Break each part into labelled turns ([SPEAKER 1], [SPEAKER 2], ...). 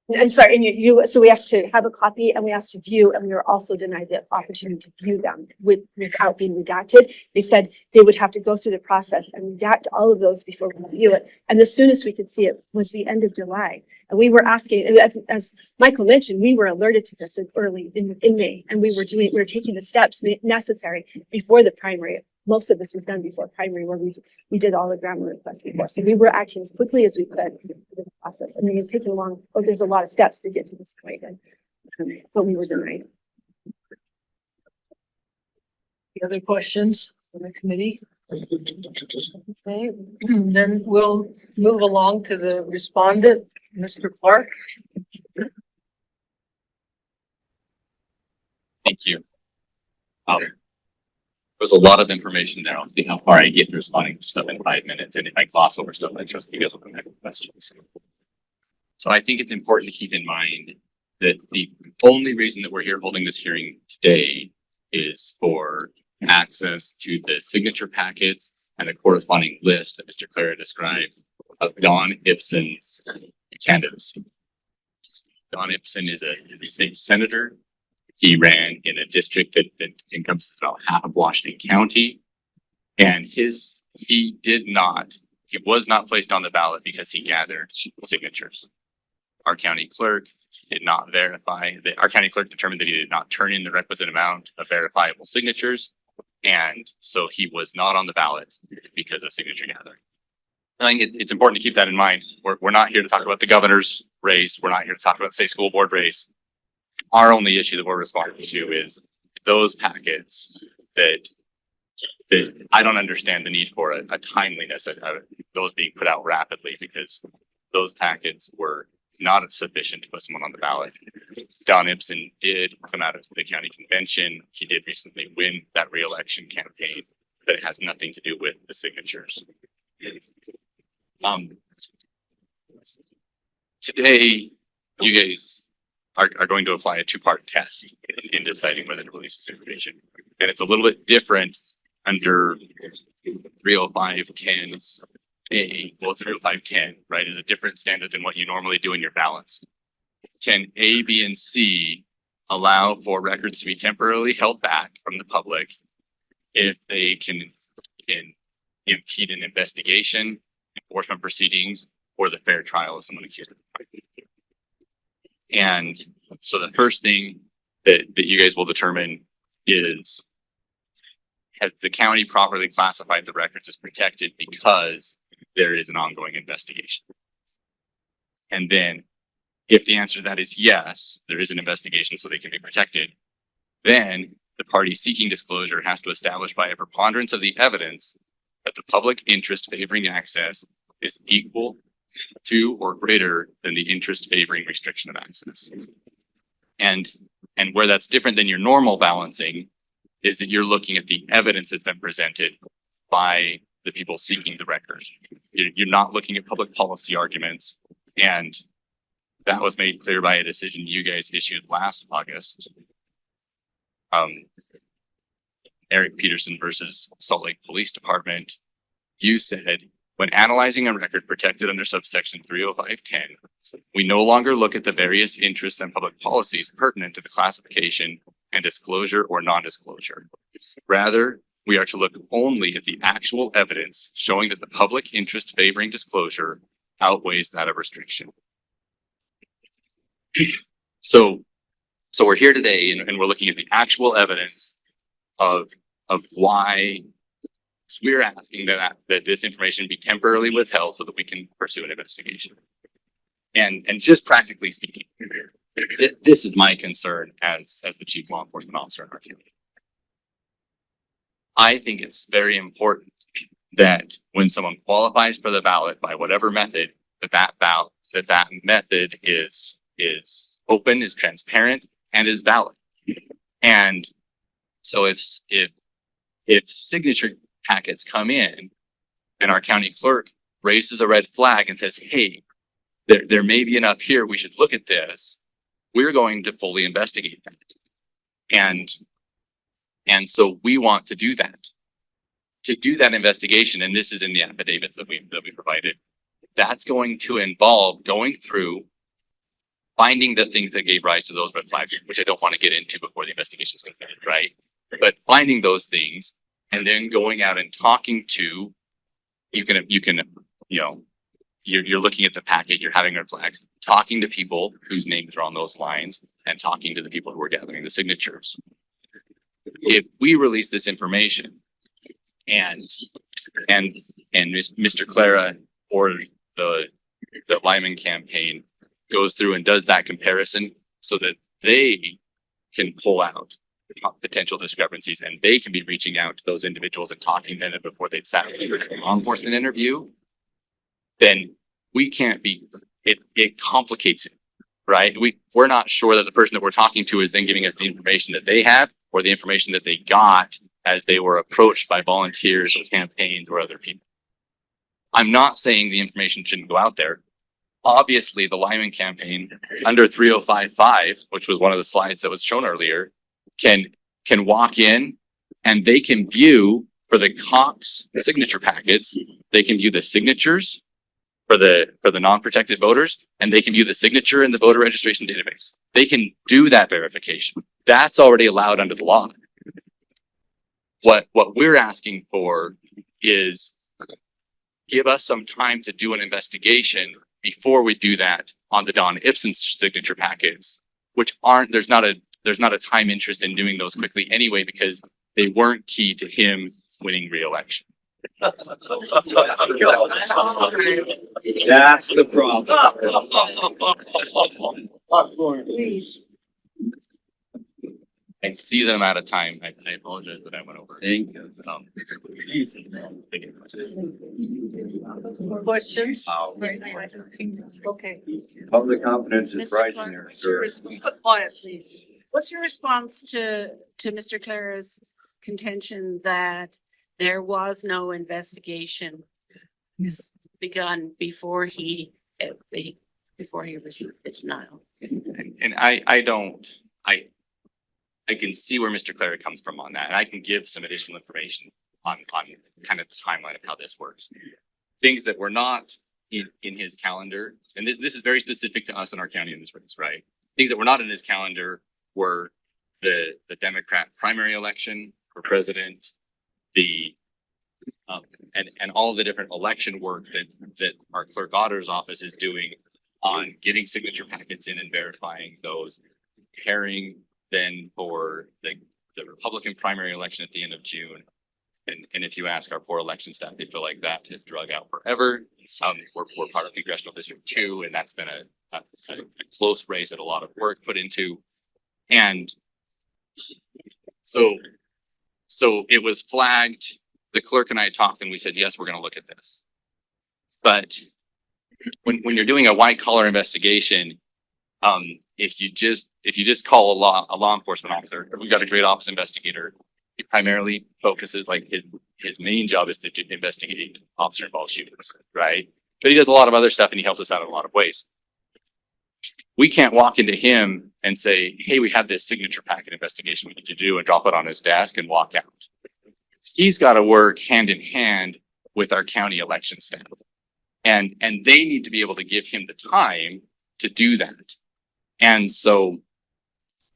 [SPEAKER 1] And sorry, and so we asked to have a copy and we asked to view, and we were also denied the opportunity to view them without being redacted. They said they would have to go through the process and redact all of those before we view it. And the soonest we could see it was the end of July. And we were asking, and as Michael mentioned, we were alerted to this early in May, and we were taking the steps necessary before the primary. Most of this was done before primary, where we did all the grammar requests before. So we were acting as quickly as we could in the process. I mean, it's taking long. Oh, there's a lot of steps to get to this point, but we were denied.
[SPEAKER 2] The other questions from the committee? Okay, then we'll move along to the respondent, Mr. Clarke.
[SPEAKER 3] Thank you. There's a lot of information there. I'll see how far I get in responding to stuff in 5 minutes. And if I gloss over stuff, I trust you guys will come back with questions. So I think it's important to keep in mind that the only reason that we're here holding this hearing today is for access to the signature packets and the corresponding list that Mr. Clara described of Don Ibsen's candidacy. Don Ibsen is a state senator. He ran in a district that encompasses about half of Washington County. And he was not placed on the ballot because he gathered signatures. Our county clerk did not verify that. Our county clerk determined that he did not turn in the requisite amount of verifiable signatures. And so he was not on the ballot because of signature gathering. I think it's important to keep that in mind. We're not here to talk about the governor's race. We're not here to talk about the state school board race. Our only issue that we're responding to is those packets that I don't understand the need for a timeliness of those being put out rapidly, because those packets were not sufficient to put someone on the ballot. Don Ibsen did come out of the county convention. He did recently win that re-election campaign, but it has nothing to do with the signatures. Today, you guys are going to apply a two-part test in deciding whether to release this information. And it's a little bit different under 30510's A, well, 30510, right, is a different standard than what you normally do in your ballots. Can A, B, and C allow for records to be temporarily held back from the public if they can impede an investigation, enforcement proceedings, or the fair trial of someone accused of crime? And so the first thing that you guys will determine is, has the county properly classified the records as protected because there is an ongoing investigation? And then if the answer to that is yes, there is an investigation so they can be protected, then the party seeking disclosure has to establish by a preponderance of the evidence that the public interest favoring access is equal to or greater than the interest favoring restriction of access. And where that's different than your normal balancing is that you're looking at the evidence that's been presented by the people seeking the record. You're not looking at public policy arguments. And that was made clear by a decision you guys issued last August. Eric Peterson versus Salt Lake Police Department. You said, when analyzing a record protected under subsection 30510, we no longer look at the various interests and public policies pertinent to the classification and disclosure or non-disclosure. Rather, we are to look only at the actual evidence showing that the public interest favoring disclosure outweighs that of restriction. So we're here today and we're looking at the actual evidence of why we're asking that this information be temporarily withheld so that we can pursue an investigation. And just practically speaking, this is my concern as the chief law enforcement officer in our county. I think it's very important that when someone qualifies for the ballot by whatever method, that method is open, is transparent, and is valid. And so if signature packets come in and our county clerk raises a red flag and says, hey, there may be enough here, we should look at this, we're going to fully investigate that. And so we want to do that. To do that investigation, and this is in the affidavits that we provided, that's going to involve going through finding the things that gave rise to those red flags, which I don't want to get into before the investigation is completed, right? But finding those things and then going out and talking to, you can, you know, you're looking at the packet, you're having red flags, talking to people whose names are on those lines and talking to the people who are gathering the signatures. If we release this information and Mr. Clara or the Lyman campaign goes through and does that comparison so that they can pull out potential discrepancies and they can be reaching out to those individuals and talking to them before they'd sat in a law enforcement interview, then we can't be, it complicates it, right? We're not sure that the person that we're talking to is then giving us the information that they have or the information that they got as they were approached by volunteers or campaigns or other people. I'm not saying the information shouldn't go out there. Obviously, the Lyman campaign under 3055, which was one of the slides that was shown earlier, can walk in and they can view for the Cox signature packets, they can view the signatures for the non-protected voters, and they can view the signature in the voter registration database. They can do that verification. That's already allowed under the law. What we're asking for is give us some time to do an investigation before we do that on the Don Ibsen signature packets, which aren't, there's not a time interest in doing those quickly anyway, because they weren't key to him winning re-election.
[SPEAKER 4] That's the problem.
[SPEAKER 2] Please.
[SPEAKER 3] I see them out of time. I apologize that I went over.
[SPEAKER 4] Thank you.
[SPEAKER 2] More questions? Okay.
[SPEAKER 4] Public confidence is
[SPEAKER 5] Mr.
[SPEAKER 4] rising
[SPEAKER 5] Clarke,
[SPEAKER 4] there,
[SPEAKER 5] what's your
[SPEAKER 4] sir.
[SPEAKER 2] Quiet, please.
[SPEAKER 5] What's your response to Mr. Clara's contention that there was no investigation begun before he received the denial?
[SPEAKER 3] And I can see where Mr. Clara comes from on that, and I can give some additional information on kind of the timeline of how this works. Things that were not in his calendar, and this is very specific to us in our county in this race, right? Things that were not in his calendar were the Democrat primary election for president, and all the different election work that our clerk auditor's office is doing on getting signature packets in and verifying those, preparing then for the Republican primary election at the end of June. And if you ask our poor election staff, they feel like that has drug out forever. We're part of Congressional District 2, and that's been a close race that a lot of work put into. And so it was flagged. The clerk and I talked and we said, yes, we're going to look at this. But when you're doing a white collar investigation, if you just call a law enforcement officer, we've got a great office investigator. He primarily focuses, like his main job is to investigate officer involved shootings, right? But he does a lot of other stuff and he helps us out in a lot of ways. We can't walk into him and say, hey, we have this signature packet investigation we need to do, and drop it on his desk and walk out. He's got to work hand in hand with our county election staff. And they need to be able to give him the time to do that. And so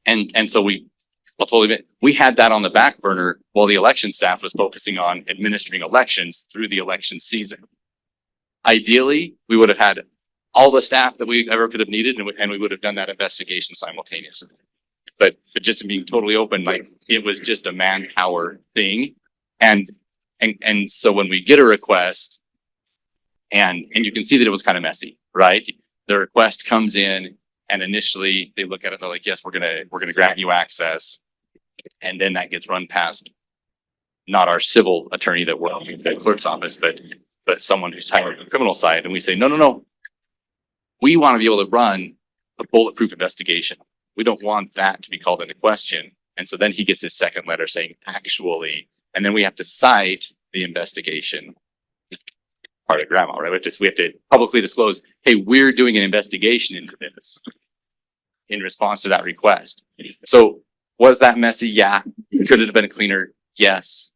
[SPEAKER 3] I'll totally admit, we had that on the back burner while the election staff was focusing on administering elections through the election season. Ideally, we would have had all the staff that we ever could have needed, and we would have done that investigation simultaneously. But just to be totally open, like, it was just a manpower thing. And so when we get a request, and you can see that it was kind of messy, right? The request comes in and initially they look at it, they're like, yes, we're gonna grant you access. And then that gets run past not our civil attorney that works in the clerk's office, but someone who's tied to the criminal side. And we say, no. We want to be able to run a bulletproof investigation. We don't want that to be called into question. And so then he gets his second letter saying, actually, and then we have to cite the investigation part of grandma, right? We have to publicly disclose, hey, we're doing an investigation into this in response to that request. So was that messy? Yeah. Could it have been cleaner? Yes.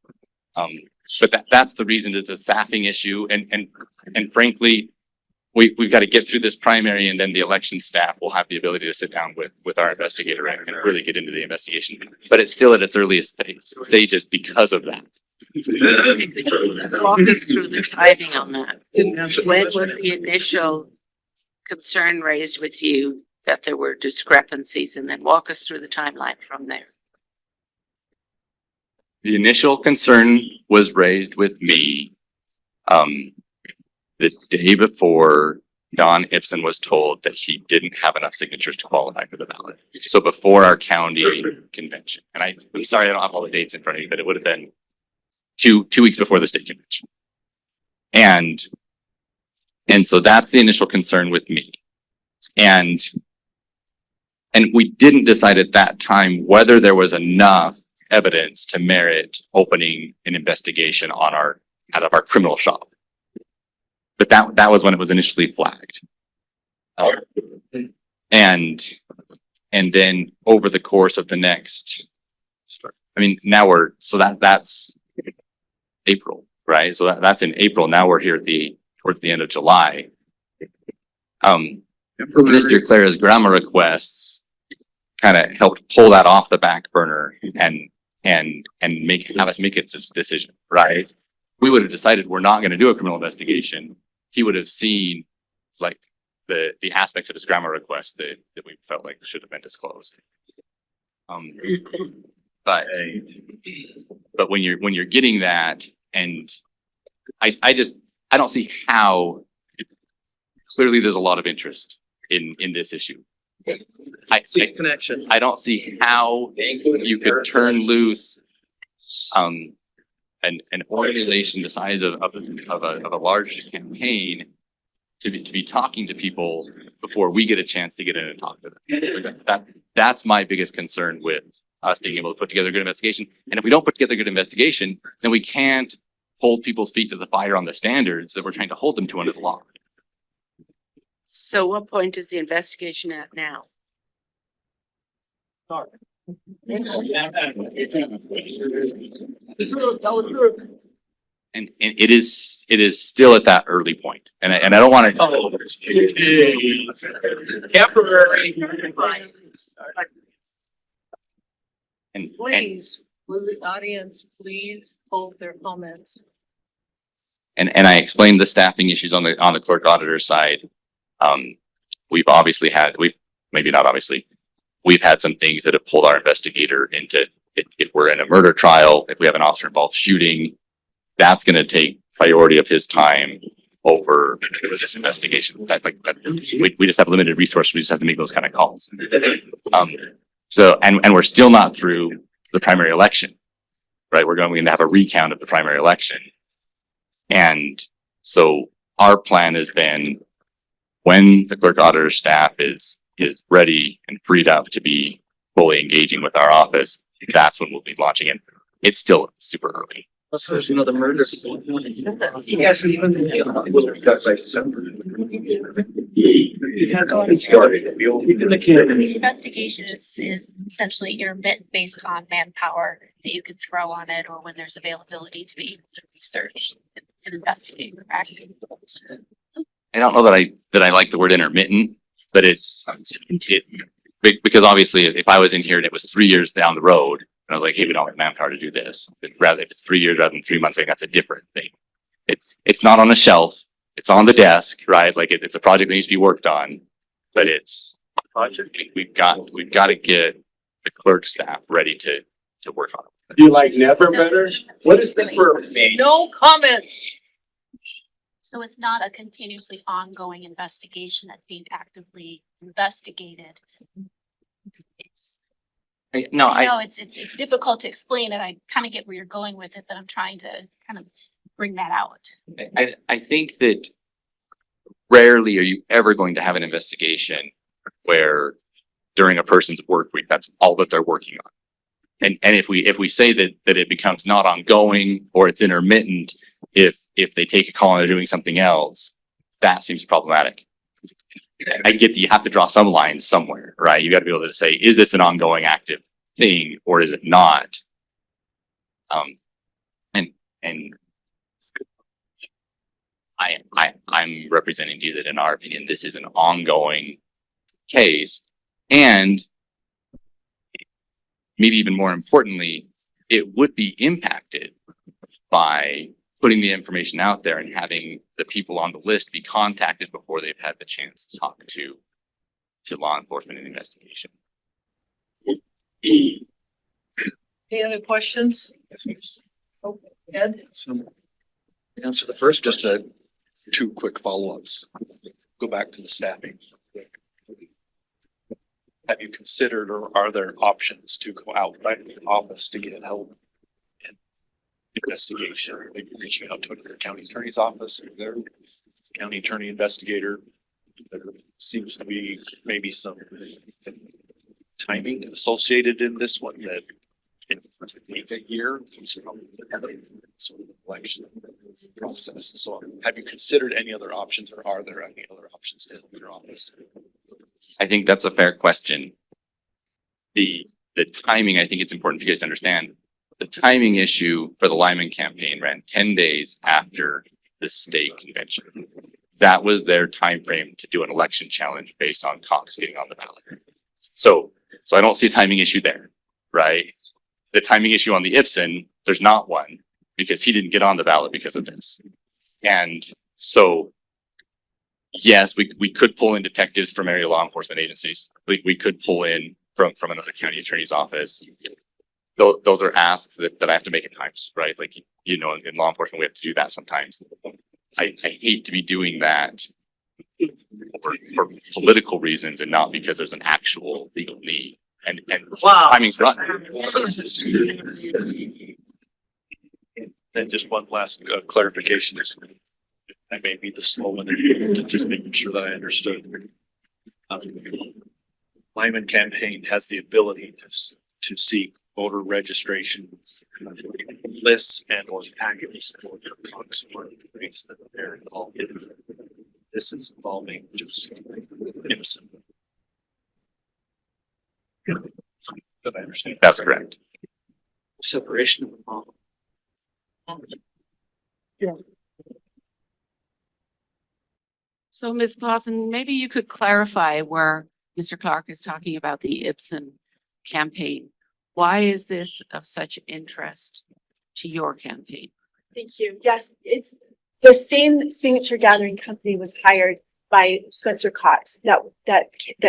[SPEAKER 3] But that's the reason it's a staffing issue. And frankly, we've got to get through this primary, and then the election staff will have the ability to sit down with our investigator and really get into the investigation. But it's still at its earliest stages because of that.
[SPEAKER 5] Walk us through the timing on that. When was the initial concern raised with you that there were discrepancies, and then walk us through the timeline from there?
[SPEAKER 3] The initial concern was raised with me the day before Don Ibsen was told that he didn't have enough signatures to qualify for the ballot. So before our county convention, and I'm sorry I don't have all the dates in front of me, but it would have been two weeks before the state convention. And so that's the initial concern with me. And we didn't decide at that time whether there was enough evidence to merit opening an investigation on out of our criminal shop. But that was when it was initially flagged. And then over the course of the next, I mean, now that's April, right? So that's in April. Now we're here towards the end of July. Mr. Clara's grammar requests kind of helped pull that off the back burner and have us make a decision, right? We would have decided we're not going to do a criminal investigation. He would have seen like the aspects of his grammar request that we felt like should have been disclosed. But when you're getting that, and I don't see how. Clearly there's a lot of interest in this issue. I don't see how you could turn loose an organization the size of a large campaign to be talking to people before we get a chance to get in and talk to them. That's my biggest concern with us being able to put together a good investigation. And if we don't put together a good investigation, then we can't hold people's feet to the fire on the standards that we're trying to hold them to under the law.
[SPEAKER 5] So what point is the investigation at now?
[SPEAKER 3] And it is still at that early point. And I don't want to.
[SPEAKER 4] Temporary.
[SPEAKER 3] And
[SPEAKER 2] Please, will the audience please hold their comments?
[SPEAKER 3] I explained the staffing issues on the clerk auditor side. We've had some things that have pulled our investigator into, if we're in a murder trial, if we have an officer involved shooting, that's going to take priority of his time over this investigation. We just have limited resources. We just have to make those kind of calls. So we're still not through the primary election, right? We're going to have a recount of the primary election. And so our plan has been, when the clerk auditor staff is ready and freed up to be fully engaging with our office, that's when we'll be launching it. It's still super early.
[SPEAKER 4] There's another murder. Yes, even
[SPEAKER 6] The investigation is essentially intermittent based on manpower that you can throw on it, or when there's availability to be able to research and investigate. Correct?
[SPEAKER 3] I don't know that I like the word intermittent, but because obviously if I was in here and it was 3 years down the road and I was like, hey, we don't have manpower to do this, but rather if it's 3 years rather than 3 months, like that's a different thing. It's not on a shelf, it's on the desk, right? Like it's a project that needs to be worked on, but it's project. We've got to get the clerk staff ready to work on it.
[SPEAKER 4] Do you like never better? What is the verb?
[SPEAKER 2] No comments.
[SPEAKER 6] So it's not a continuously ongoing investigation that's being actively investigated. I know it's difficult to explain, and I kind of get where you're going with it, but I'm trying to kind of bring that out.
[SPEAKER 3] I think that rarely are you ever going to have an investigation where during a person's work week, that's all that they're working on. And if we say that it becomes not ongoing or it's intermittent, if they take a call and they're doing something else, that seems problematic. I get that you have to draw some lines somewhere, right? You got to be able to say, is this an ongoing active thing or is it not? And I'm representing to you that in our opinion, this is an ongoing case. And maybe even more importantly, it would be impacted by putting the information out there and having the people on the list be contacted before they've had the chance to talk to law enforcement in the investigation.
[SPEAKER 2] Any other questions? Okay, Ed?
[SPEAKER 4] So, answer the first, just two quick follow-ups. Go back to the staffing. Have you considered, or are there options to go outside of the office to get help in investigation? Maybe reaching out to another county attorney's office or their county attorney investigator. There seems to be maybe some timing associated in this one that it take a year sort of election process. So have you considered any other options, or are there any other options to help your office?
[SPEAKER 3] I think that's a fair question. The timing, I think it's important for you guys to understand. The timing issue for the Lyman campaign ran 10 days after the state convention. That was their time frame to do an election challenge based on Cox getting on the ballot. So I don't see a timing issue there, right? The timing issue on the Ibsen, there's not one because he didn't get on the ballot because of this. And so, yes, we could pull in detectives from area law enforcement agencies. We could pull in from another county attorney's office. Those are asks that I have to make at times, right? Like, you know, in law enforcement, we have to do that sometimes. I hate to be doing that for political reasons and not because there's an actual legal need. And
[SPEAKER 4] Wow.
[SPEAKER 3] timing's rotten.
[SPEAKER 4] Then just one last clarification. I may be the slow one, to just making sure that I understood. Lyman campaign has the ability to seek voter registration lists and or packages for their congressman race that they're involved in. This is involving just innocent. Good, I understand.
[SPEAKER 3] That's correct.
[SPEAKER 4] Separation of the law.
[SPEAKER 5] So Ms. Clawson, maybe you could clarify where Mr. Clarke is talking about the Ibsen campaign. Why is this of such interest to your campaign?
[SPEAKER 1] Thank you. Yes, it's the same signature gathering company was hired by Spencer Cox that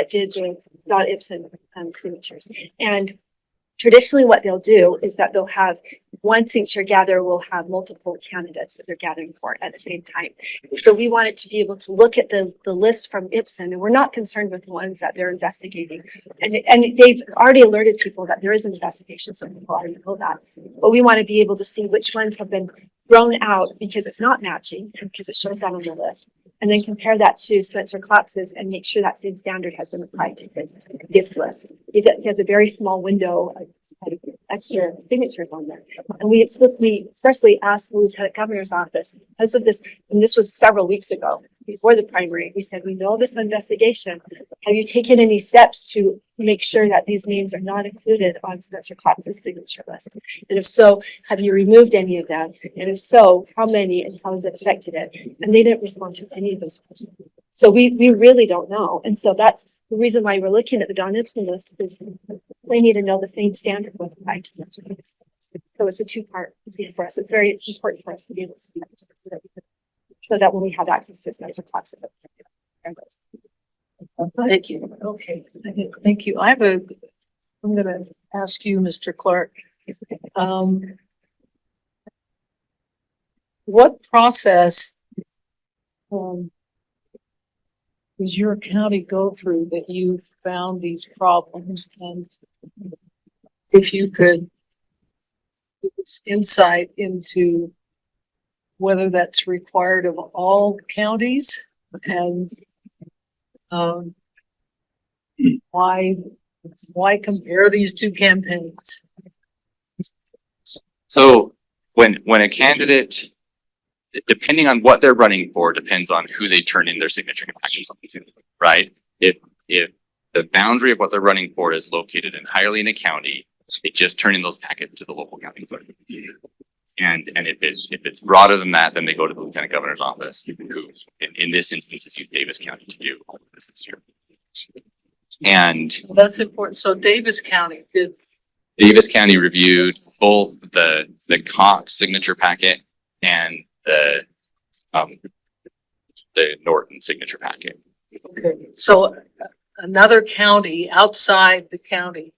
[SPEAKER 1] did the Don Ibsen signatures. And traditionally what they'll do is that they'll have one signature gatherer will have multiple candidates that they're gathering for at the same time. So we wanted to be able to look at the list from Ibsen, and we're not concerned with the ones that they're investigating. And they've already alerted people that there is an investigation, so people already know that. But we want to be able to see which ones have been thrown out because it's not matching, because it shows that on the list. And then compare that to Spencer Cox's and make sure that same standard has been applied to his list. He has a very small window of extra signatures on there. And we especially asked the Lieutenant Governor's office because of this, and this was several weeks ago before the primary. We said, we know this investigation. Have you taken any steps to make sure that these names are not included on Spencer Cox's signature list? And if so, have you removed any of them? And if so, how many and how has it affected it? And they didn't respond to any of those questions. So we really don't know. And so that's the reason why we're looking at the Don Ibsen list is they need to know the same standard was applied to Spencer Cox. So it's a two-part thing for us. It's very important for us to be able to see this so that when we have access to Spencer Cox's.
[SPEAKER 2] Thank you. Okay, thank you. I'm gonna ask you, Mr. Clarke. What process does your county go through that you found these problems? And if you could give us insight into whether that's required of all counties and why compare these two campaigns?
[SPEAKER 3] So when a candidate, depending on what they're running for, depends on who they turn in their signature packages to, right? If the boundary of what they're running for is located entirely in a county, they just turn in those packets to the local county clerk. And if it's broader than that, then they go to the lieutenant governor's office, who in this instance is Davis County to do all of this year. And
[SPEAKER 2] That's important. So Davis County did,
[SPEAKER 3] Davis County reviewed both the Cox signature packet and the Norton signature packet.
[SPEAKER 2] okay, so another county outside the county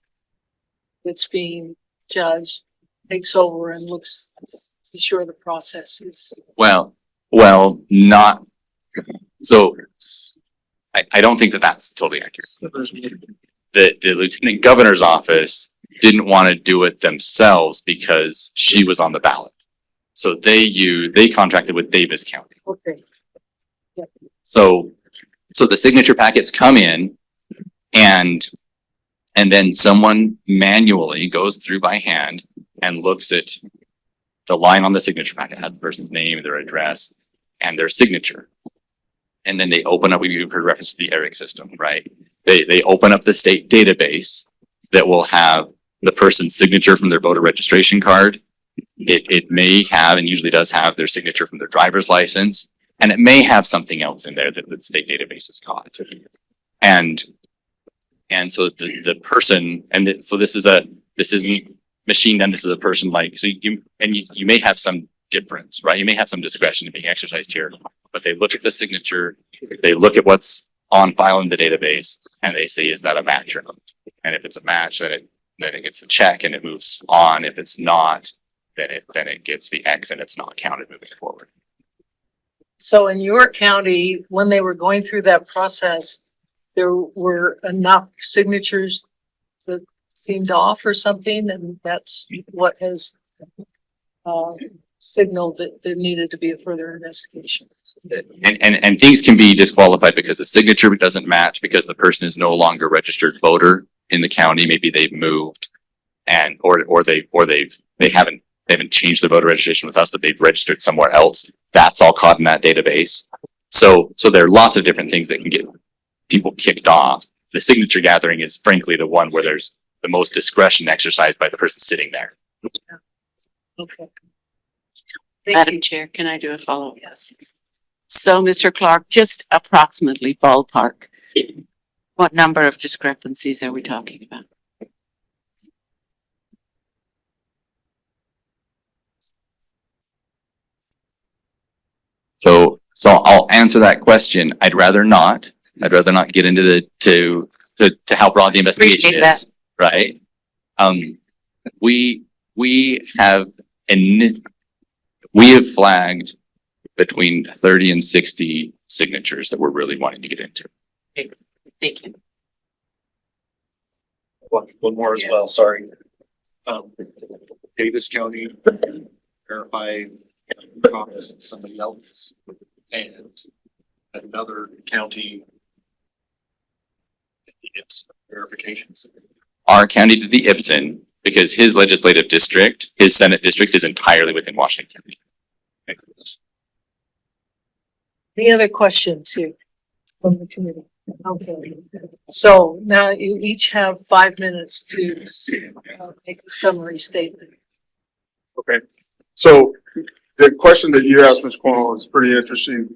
[SPEAKER 2] that's being judged takes over and looks to be sure the process is.
[SPEAKER 3] Well, not, so I don't think that that's totally accurate. The lieutenant governor's office didn't want to do it themselves because she was on the ballot. So they contracted with Davis County.
[SPEAKER 2] Okay,
[SPEAKER 3] So the signature packets come in and then someone manually goes through by hand and looks at the line on the signature packet, has the person's name, their address, and their signature. And then they open up, we've heard reference to the ERIC system, right? They open up the state database that will have the person's signature from their voter registration card. It may have, and usually does have, their signature from their driver's license. And it may have something else in there that the state database has caught. And so the person, so this isn't machine done, this is a person like, so you may have some difference, right? You may have some discretion being exercised here, but they look at the signature, they look at what's on file in the database, and they say, is that a match or not? And if it's a match, then it gets a check and it moves on. If it's not, then it gets the X and it's not counted moving forward.
[SPEAKER 2] so in your county, when they were going through that process, there were enough signatures that seemed off or something, and that's what has signaled that there needed to be a further investigation.
[SPEAKER 3] And things can be disqualified because the signature doesn't match, because the person is no longer registered voter in the county. Maybe they've moved and, or they haven't changed their voter registration with us, but they've registered somewhere else. That's all caught in that database. So there are lots of different things that can get people kicked off. The signature gathering is frankly the one where there's the most discretion exercised by the person sitting there.
[SPEAKER 2] Okay.
[SPEAKER 5] Madam Chair, can I do a follow-up?
[SPEAKER 2] Yes.
[SPEAKER 5] So, Mr. Clarke, just approximately ballpark, what number of discrepancies are we talking about?
[SPEAKER 3] So I'll answer that question. I'd rather not get into to how broad the investigation
[SPEAKER 5] Appreciate that.
[SPEAKER 3] is, right? We have flagged between 30 and 60 signatures that we're really wanting to get into.
[SPEAKER 5] Thank you.
[SPEAKER 4] One more as well, sorry. Davis County verified Cox and somebody else, and another county verifications.
[SPEAKER 3] Our county did the Ibsen because his legislative district, his Senate district, is entirely within Washington County.
[SPEAKER 2] Any other questions here from the committee? Okay, so now you each have 5 minutes to make a summary statement.
[SPEAKER 7] Okay, so the question that you asked, Ms. Cornwall, is pretty interesting.